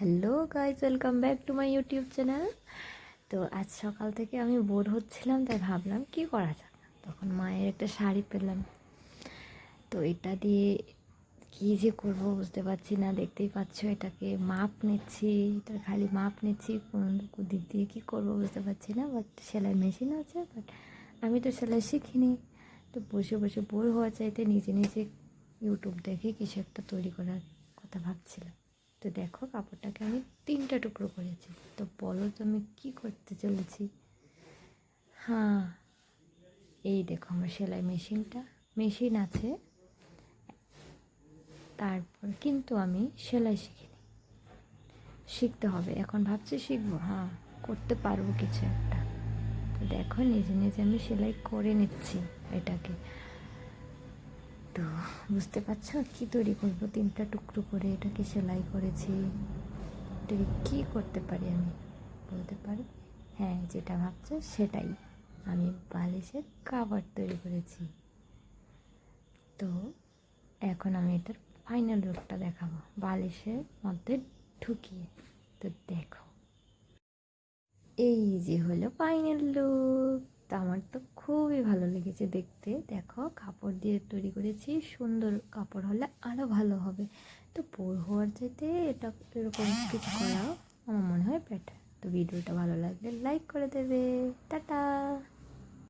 Hello guys, welcome back to my YouTube channel. তো আজ সকাল থেকে আমি বোর হচ্ছিলাম, তাই ভাবলাম কি করা যাক। তখন মায়ের একটা শাড়ি পেলাম, তো এটা দিয়ে কী যে করবো বুঝতে পারছি না। দেখতেই পাচ্ছ, এটাকে মাপ নিচ্ছি, এটার খালি মাপ নিচ্ছি, কোন দিক দিয়ে কী করবো বুঝতে পারছি না। বাট সেলাই মেশিন আছে, বাট আমি তো সেলাই শিখিনি। তো বসে বসে বোর হওয়া চাইতে নিজে নিজে ইউটিউব দেখে কিছু একটা তৈরি করার কথা ভাবছিলাম। তো দেখো, কাপড়টাকে আমি 3টা টুকরো করেছি। তো বলো তো আমি কী করতে চলেছি। হ্যাঁ, এই দেখো আমার সেলাই মেশিন আছে, তারপর কিন্তু আমি সেলাই শিখিনি। শিখতে হবে, এখন ভাবছি শিখবো, হ্যাঁ করতে পারবো কিছু একটা। তো দেখো, নিজে নিজে আমি সেলাই করে নিচ্ছি এটাকে। তো বুঝতে পারছো কী তৈরি করবো। 3টা টুকরো করে এটাকে সেলাই করেছি। এটাকে কী করতে পারি আমি, বলতে পারি? হ্যাঁ, যেটা ভাবছো সেটাই, আমি বালিশের কাভার তৈরি করেছি। তো এখন আমি এটার ফাইনাল লুকটা দেখাবো বালিশের মধ্যে ঢুকিয়ে। তো দেখো, এই যে হলো ফাইনাল লুক। তো আমার তো খুবই ভালো লেগেছে দেখতে। দেখো, কাপড় দিয়ে তৈরি করেছি, সুন্দর কাপড় হলে আরও ভালো হবে। তো বোর হওয়ার চাইতে এটা এরকম কিছু করা আমার মনে হয় বেটার। তো ভিডিওটা ভালো লাগলে লাইক করে দেবে। টাটা।